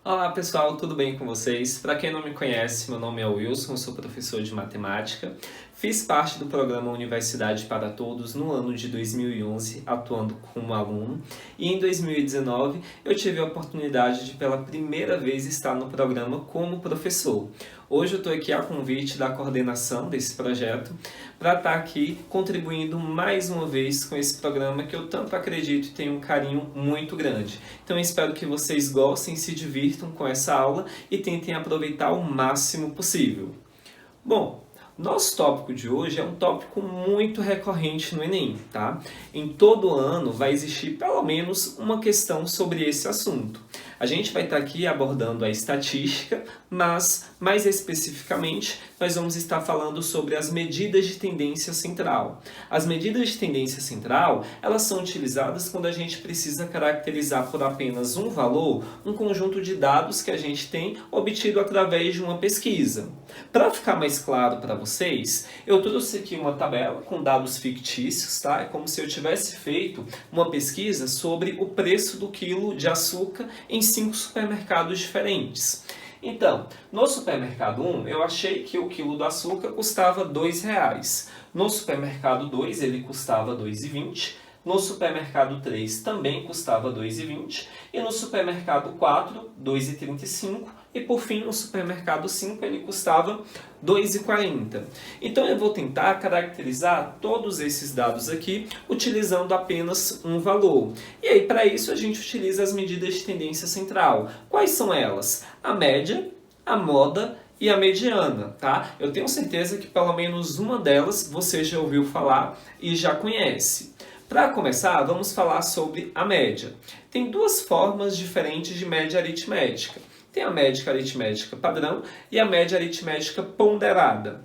Olá pessoal, tudo bem com vocês? Para quem não me conhece, meu nome é Wilson, sou professor de matemática. Fiz parte do programa Universidade para Todos no ano de 2011, atuando como aluno, e em 2019 eu tive a oportunidade de pela primeira vez estar no programa como professor. Hoje eu estou aqui a convite da coordenação desse projeto para estar aqui contribuindo mais uma vez com esse programa que eu tanto acredito e tenho um carinho muito grande. Então eu espero que vocês gostem, se divirtam com essa aula e tentem aproveitar o máximo possível. Bom, nosso tópico de hoje é um tópico muito recorrente no Enem, tá? Em todo ano vai existir pelo menos uma questão sobre esse assunto. A gente vai estar aqui abordando a estatística, mas mais especificamente nós vamos estar falando sobre as medidas de tendência central. As medidas de tendência central, elas são utilizadas quando a gente precisa caracterizar por apenas um valor, um conjunto de dados que a gente tem obtido através de uma pesquisa. Para ficar mais claro para vocês, eu trouxe aqui uma tabela com dados fictícios, tá? É como se eu tivesse feito uma pesquisa sobre o preço do quilo de açúcar em 5 supermercados diferentes. Então, no supermercado 1, eu achei que o quilo do açúcar custava R$ 2,00. No supermercado 2, ele custava R$ 2,20. No supermercado 3 também custava R$ 2,20. E no supermercado 4, R$ 2,35. E por fim, no supermercado 5, ele custava R$ 2,40. Então eu vou tentar caracterizar todos esses dados aqui utilizando apenas um valor. E aí, para isso, a gente utiliza as medidas de tendência central. Quais são elas? A média, a moda e a mediana, tá? Eu tenho certeza que pelo menos uma delas você já ouviu falar e já conhece. Para começar, vamos falar sobre a média. Tem duas formas diferentes de média aritmética. Tem a média aritmética padrão e a média aritmética ponderada.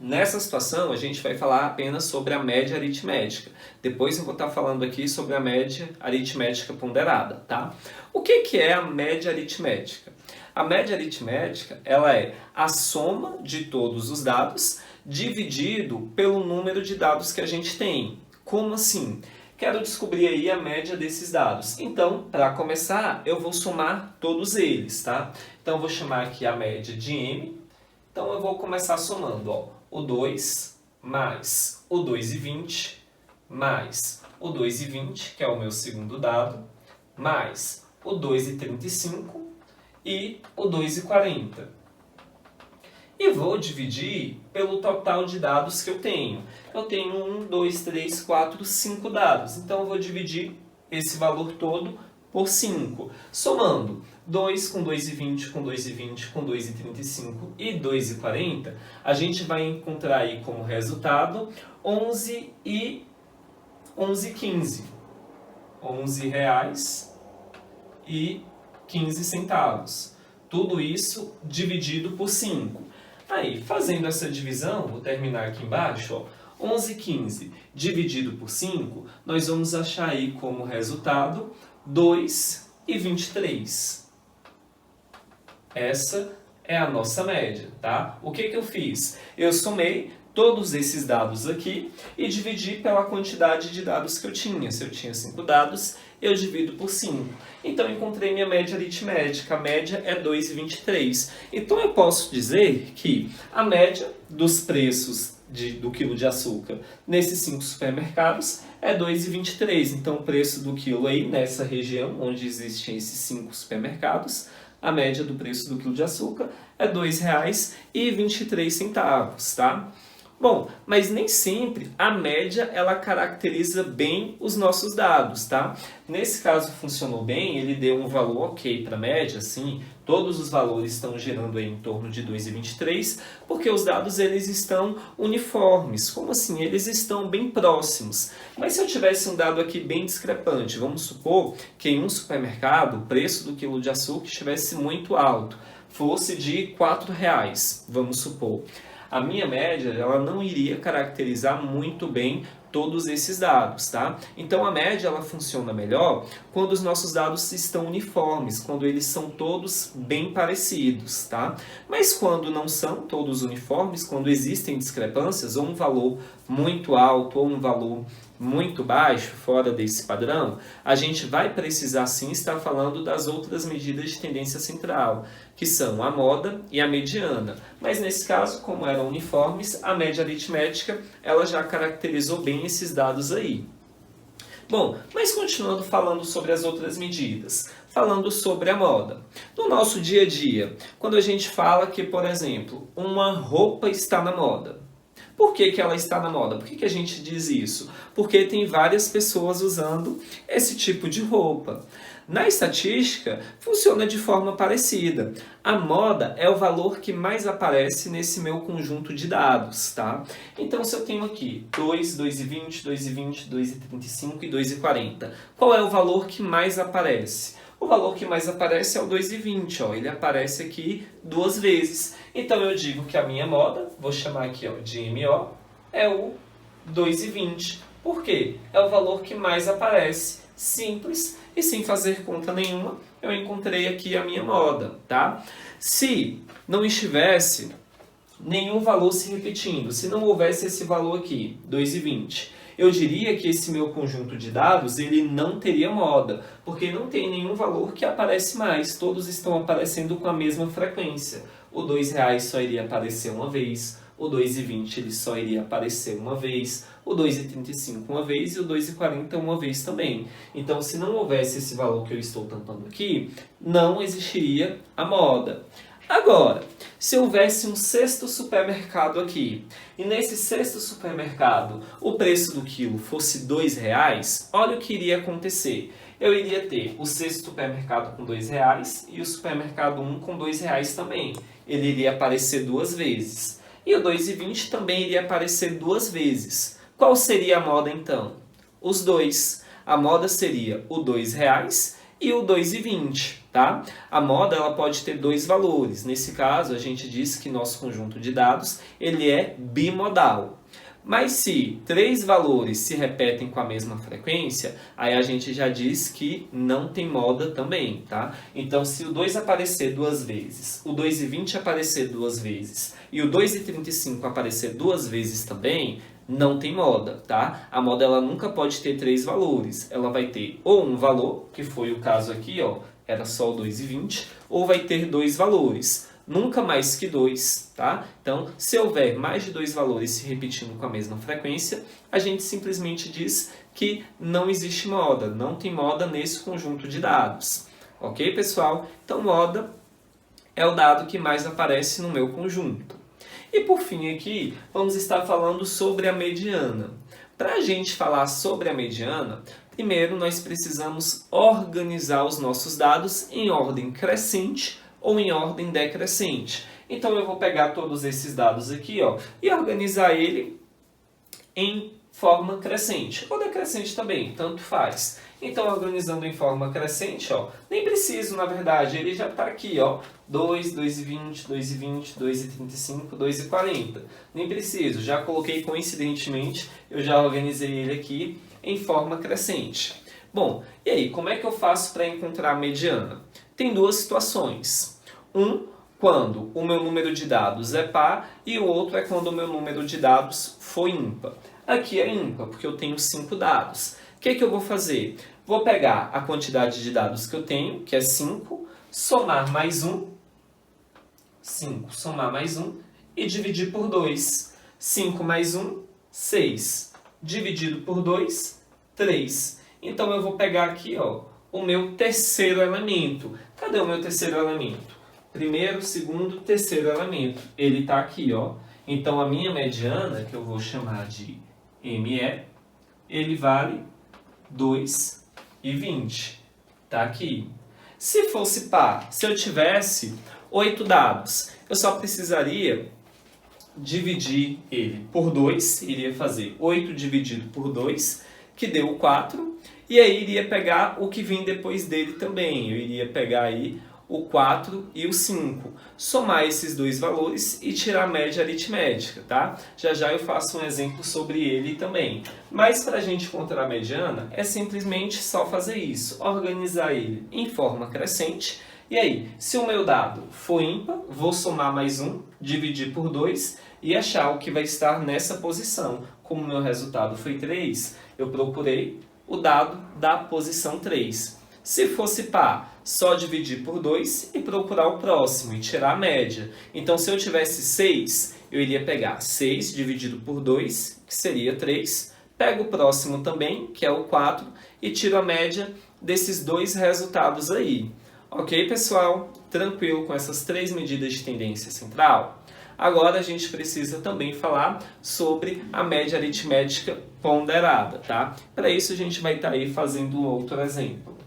Nessa situação, a gente vai falar apenas sobre a média aritmética. Depois eu vou estar falando aqui sobre a média aritmética ponderada, tá? O que é a média aritmética? A média aritmética, ela é a soma de todos os dados dividido pelo número de dados que a gente tem. Como assim? Quero descobrir aí a média desses dados. Então, para começar, eu vou somar todos eles, tá? Então, eu vou chamar aqui a média de M. Então, eu vou começar somando, ó, o 2 mais o 2,20 mais o 2,20, que é o meu segundo dado, mais o 2,35 e o 2,40. E vou dividir pelo total de dados que eu tenho. Eu tenho 1, 2, 3, 4, 5 dados. Então, eu vou dividir esse valor todo por 5. Somando 2 com 2,20, com 2,20, com 2,35 e 2,40, a gente vai encontrar aí como resultado 11 e 11,15. R$11,15. Tudo isso dividido por 5. Aí, fazendo essa divisão, vou terminar aqui embaixo, ó, 11,15 dividido por 5, nós vamos achar aí como resultado 2,23. Essa é a nossa média, tá? O que eu fiz? Eu somei todos esses dados aqui e dividi pela quantidade de dados que eu tinha. Se eu tinha 5 dados, eu divido por 5. Então, eu encontrei minha média aritmética. A média é 2,23. Então, eu posso dizer que a média dos preços do quilo de açúcar nesses 5 supermercados é 2,23. Então, o preço do quilo aí, nessa região onde existem esses 5 supermercados, a média do preço do quilo de açúcar é R$ 2,23, tá? Bom, mas nem sempre a média ela caracteriza bem os nossos dados, tá? Nesse caso funcionou bem, ele deu um valor ok para a média, assim, todos os valores estão gerando aí em torno de 2,23, porque os dados eles estão uniformes. Como assim? Eles estão bem próximos. Mas se eu tivesse um dado aqui bem discrepante, vamos supor que em um supermercado o preço do quilo de açúcar estivesse muito alto, fosse de R$ 4,00, vamos supor. A minha média ela não iria caracterizar muito bem todos esses dados, tá? Então a média ela funciona melhor quando os nossos dados estão uniformes, quando eles são todos bem parecidos, tá? Mas quando não são todos uniformes, quando existem discrepâncias, ou um valor muito alto ou um valor muito baixo, fora desse padrão, a gente vai precisar sim estar falando das outras medidas de tendência central, que são a moda e a mediana. Mas nesse caso, como eram uniformes, a média aritmética ela já caracterizou bem esses dados aí. Bom, mas continuando falando sobre as outras medidas, falando sobre a moda. No nosso dia a dia, quando a gente fala que, por exemplo, uma roupa está na moda, por que ela está na moda? Por que a gente diz isso? Porque tem várias pessoas usando esse tipo de roupa. Na estatística, funciona de forma parecida. A moda é o valor que mais aparece nesse meu conjunto de dados, tá? Então, se eu tenho aqui 2, 2,20, 2,20, 2,35 e 2,40, qual é o valor que mais aparece? O valor que mais aparece é o 2,20, ó. Ele aparece aqui 2 vezes. Então eu digo que a minha moda, vou chamar aqui ó, de MO, é o 2,20. Por quê? É o valor que mais aparece. Simples e sem fazer conta nenhuma, eu encontrei aqui a minha moda, tá? Se não estivesse nenhum valor se repetindo, se não houvesse esse valor aqui, 2,20, eu diria que esse meu conjunto de dados ele não teria moda, porque não tem nenhum valor que aparece mais, todos estão aparecendo com a mesma frequência. O R$2 só iria aparecer uma vez, o 2,20 ele só iria aparecer uma vez, o 2,35 uma vez e o 2,40 uma vez também. Então, se não houvesse esse valor que eu estou tampando aqui, não existiria a moda. Agora, se houvesse um sexto supermercado aqui, e nesse sexto supermercado o preço do quilo fosse R$2, olha o que iria acontecer. Eu iria ter o sexto supermercado com R$2 e o supermercado 1 com R$2 também. Ele iria aparecer 2 vezes. E o 2,20 também iria aparecer 2 vezes. Qual seria a moda então? Os dois. A moda seria o R$2 e o 2,20, tá? A moda ela pode ter 2 valores. Nesse caso, a gente diz que nosso conjunto de dados ele é bimodal. Mas se 3 valores se repetem com a mesma frequência, aí a gente já diz que não tem moda também, tá? Então, se o 2 aparecer 2 vezes, o 2,20 aparecer 2 vezes e o 2,35 aparecer 2 vezes também, não tem moda, tá? A moda ela nunca pode ter 3 valores. Ela vai ter ou um valor, que foi o caso aqui, ó, era só o 2,20, ou vai ter 2 valores. Nunca mais que 2, tá? Então, se houver mais de 2 valores se repetindo com a mesma frequência, a gente simplesmente diz que não existe moda, não tem moda nesse conjunto de dados. Ok, pessoal? Então, moda é o dado que mais aparece no meu conjunto. E por fim aqui, vamos estar falando sobre a mediana. Para a gente falar sobre a mediana, primeiro nós precisamos organizar os nossos dados em ordem crescente ou em ordem decrescente. Então eu vou pegar todos esses dados aqui, ó, e organizar ele em forma crescente ou decrescente também, tanto faz. Então, organizando em forma crescente, ó, nem preciso, na verdade, ele já está aqui, ó, 2, 2,20, 2,20, 2,35, 2,40. Nem preciso, já coloquei coincidentemente, eu já organizei ele aqui em forma crescente. Bom, e aí, como é que eu faço para encontrar a mediana? Tem 2 situações. Quando o meu número de dados é par e o outro é quando o meu número de dados for ímpar. Aqui é ímpar, porque eu tenho 5 dados. O que eu vou fazer? Vou pegar a quantidade de dados que eu tenho, que é 5, somar mais 1, 5, somar mais 1 e dividir por 2. 5 mais 1, 6. Dividido por 2, 3. Então eu vou pegar aqui ó, o meu terceiro elemento. Cadê o meu terceiro elemento? Primeiro, segundo, terceiro elemento. Ele está aqui, ó. Então a minha mediana, que eu vou chamar de ME, ele vale 2,20. Tá aqui. Se fosse par, se eu tivesse 8 dados, eu só precisaria dividir ele por 2, iria fazer 8 dividido por 2, que deu 4, e aí iria pegar o que vem depois dele também. Eu iria pegar aí o 4 e o 5. Somar esses 2 valores e tirar a média aritmética, tá? Já já eu faço um exemplo sobre ele também. Mas para a gente encontrar a mediana, é simplesmente só fazer isso. Organizar ele em forma crescente E aí, se o meu dado for ímpar, vou somar mais 1, dividir por 2 e achar o que vai estar nessa posição. Como o meu resultado foi 3, eu procurei o dado da posição 3. Se fosse par, só dividir por 2 e procurar o próximo e tirar a média. Então, se eu tivesse 6, eu iria pegar 6 dividido por 2, que seria 3. Pego o próximo também, que é o 4, e tiro a média desses dois resultados aí. Ok, pessoal? Tranquilo com essas 3 medidas de tendência central? Agora a gente precisa também falar sobre a média aritmética ponderada, tá? Para isso a gente vai estar aí fazendo outro exemplo.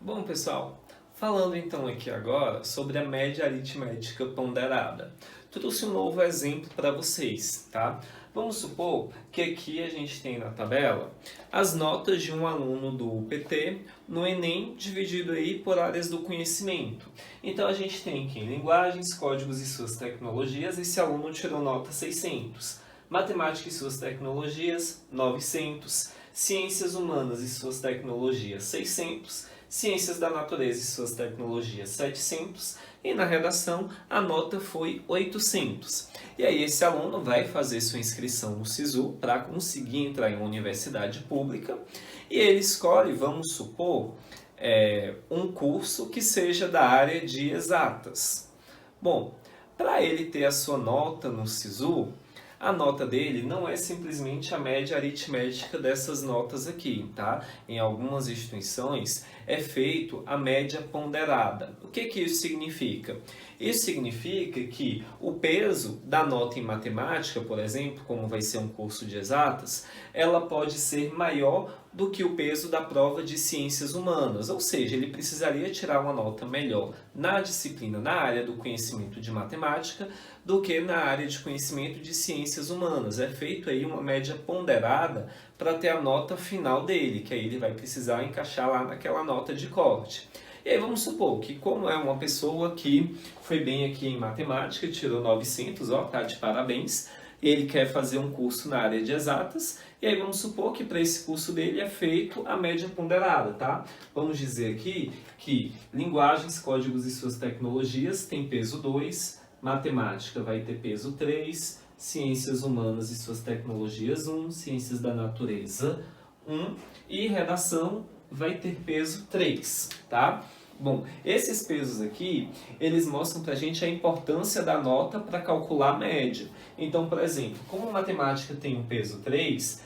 Bom, pessoal, falando então aqui agora sobre a média aritmética ponderada. Trouxe um novo exemplo para vocês, tá? Vamos supor que aqui a gente tem na tabela as notas de um aluno do UPT no Enem dividido aí por áreas do conhecimento. Então a gente tem aqui em linguagens, códigos e suas tecnologias, esse aluno tirou nota 600. Matemática e suas tecnologias, 900. Ciências humanas e suas tecnologias, 600. Ciências da natureza e suas tecnologias, 700. E na redação a nota foi 800. E aí esse aluno vai fazer sua inscrição no SISU para conseguir entrar em uma universidade pública. E ele escolhe, vamos supor, um curso que seja da área de exatas. Bom, para ele ter a sua nota no SISU, a nota dele não é simplesmente a média aritmética dessas notas aqui, tá? Em algumas instituições é feito a média ponderada. O que isso significa? Isso significa que o peso da nota em matemática, por exemplo, como vai ser um curso de exatas, ela pode ser maior do que o peso da prova de ciências humanas, ou seja, ele precisaria tirar uma nota melhor na disciplina, na área do conhecimento de matemática, do que na área de conhecimento de ciências humanas. É feito aí uma média ponderada para ter a nota final dele, que aí ele vai precisar encaixar lá naquela nota de corte. E aí vamos supor que, como é uma pessoa que foi bem aqui em matemática, tirou 900, ó, tá de parabéns, ele quer fazer um curso na área de exatas, e aí vamos supor que para esse curso dele é feito a média ponderada, tá? Vamos dizer aqui que linguagens, códigos e suas tecnologias tem peso 2, matemática vai ter peso 3, ciências humanas e suas tecnologias 1, ciências da natureza 1 e redação vai ter peso 3, tá? Bom, esses pesos aqui, eles mostram pra gente a importância da nota para calcular a média. Então, por exemplo, como matemática tem um peso 3,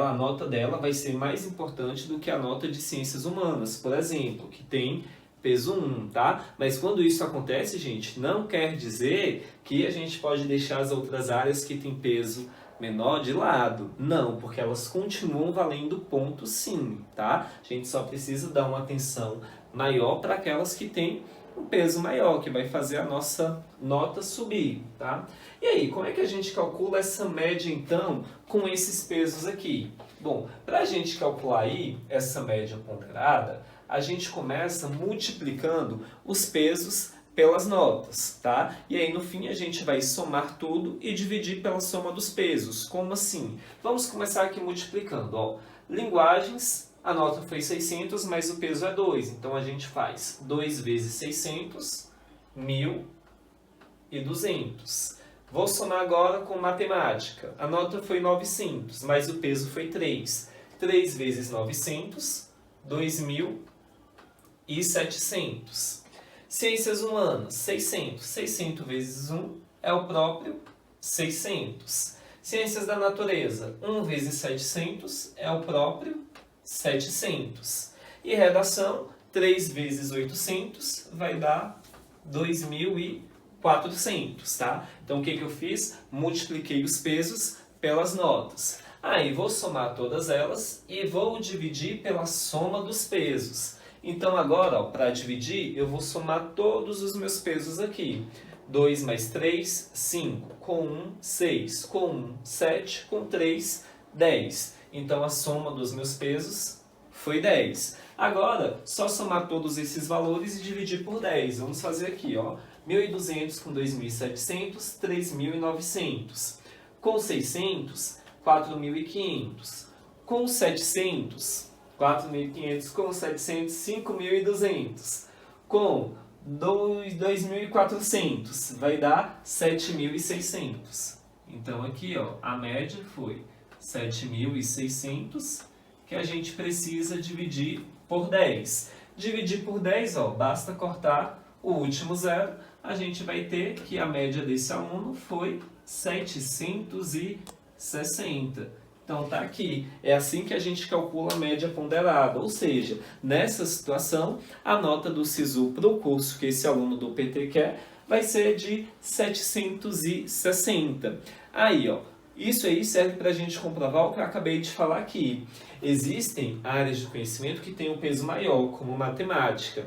a nota dela vai ser mais importante do que a nota de ciências humanas, por exemplo, que tem peso 1, tá? Mas quando isso acontece, gente, não quer dizer que a gente pode deixar as outras áreas que têm peso menor de lado. Não, porque elas continuam valendo ponto sim, tá? A gente só precisa dar uma atenção maior para aquelas que têm um peso maior, que vai fazer a nossa nota subir, tá? E aí, como é que a gente calcula essa média, então, com esses pesos aqui? Bom, para a gente calcular aí essa média ponderada, a gente começa multiplicando os pesos pelas notas, tá? E aí no fim a gente vai somar tudo e dividir pela soma dos pesos. Como assim? Vamos começar aqui multiplicando, ó. Linguagens, a nota foi 600, mas o peso é 2. Então a gente faz 2 vezes 600, 1.200. Vou somar agora com matemática. A nota foi 900, mas o peso foi 3. 3 vezes 900, 2.700. Ciências humanas, 600. 600 vezes 1 é o próprio 600. Ciências da natureza, 1 vezes 700 é o próprio 700. E redação, 3 vezes 800 vai dar 2.400, tá? Então o que eu fiz? Multipliquei os pesos pelas notas. Aí vou somar todas elas e vou dividir pela soma dos pesos. Então agora, para dividir, eu vou somar todos os meus pesos aqui. 2 mais 3, 5. Com 1, 6. Com 1, 7. Com 3, 10. Então a soma dos meus pesos foi 10. Agora, só somar todos esses valores e dividir por 10. Vamos fazer aqui, ó. 1.200 com 2.700, 3.900. Com 600, 4.500. Com 700... 4.500 com 700, 5.200. com 2.400, vai dar 7.600. Então aqui, ó, a média foi 7.600, que a gente precisa dividir por 10. Dividir por 10, ó, basta cortar o último zero, a gente vai ter que a média desse aluno foi 760. Então tá aqui, é assim que a gente calcula a média ponderada, ou seja, nessa situação, a nota do SISU para o curso que esse aluno do PT quer vai ser de 760. Aí, ó, isso aí serve para a gente comprovar o que eu acabei de falar aqui. Existem áreas de conhecimento que têm um peso maior, como matemática.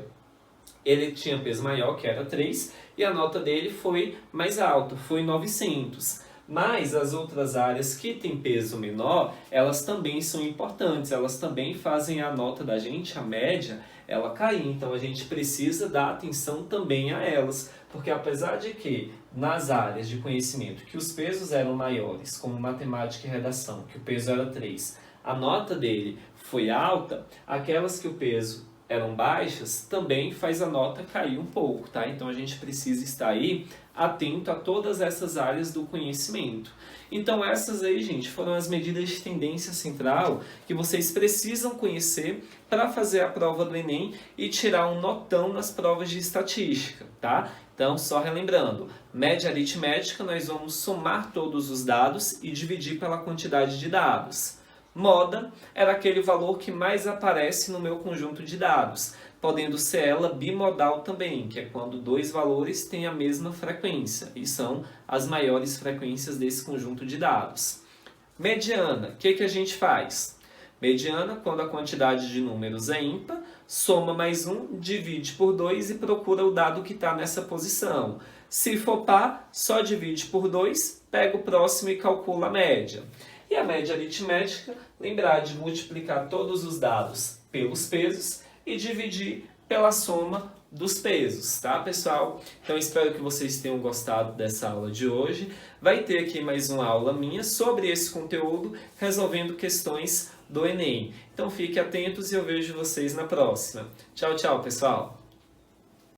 Ele tinha peso maior, que era 3, e a nota dele foi mais alta, foi 900. Mas as outras áreas que têm peso menor, elas também são importantes, elas também fazem a nota da gente, a média, ela cair. Então a gente precisa dar atenção também a elas, porque apesar de que nas áreas de conhecimento que os pesos eram maiores, como matemática e redação, que o peso era 3, a nota dele foi alta, aquelas que o peso eram baixas, também faz a nota cair um pouco, tá? Então a gente precisa estar aí atento a todas essas áreas do conhecimento. Então essas aí, gente, foram as medidas de tendência central que vocês precisam conhecer para fazer a prova do Enem e tirar um notão nas provas de estatística, tá? Então, só relembrando, média aritmética, nós vamos somar todos os dados e dividir pela quantidade de dados. Moda era aquele valor que mais aparece no meu conjunto de dados, podendo ser ela bimodal também, que é quando dois valores têm a mesma frequência, e são as maiores frequências desse conjunto de dados. Mediana, o que a gente faz? Mediana, quando a quantidade de números é ímpar, soma mais um, divide por 2 e procura o dado que está nessa posição. Se for par, só divide por 2, pega o próximo e calcula a média. E a média aritmética, lembrar de multiplicar todos os dados pelos pesos e dividir pela soma dos pesos, tá, pessoal? Então, espero que vocês tenham gostado dessa aula de hoje. Vai ter aqui mais uma aula minha sobre esse conteúdo, resolvendo questões do Enem. Então, fiquem atentos e eu vejo vocês na próxima. Tchau, tchau, pessoal!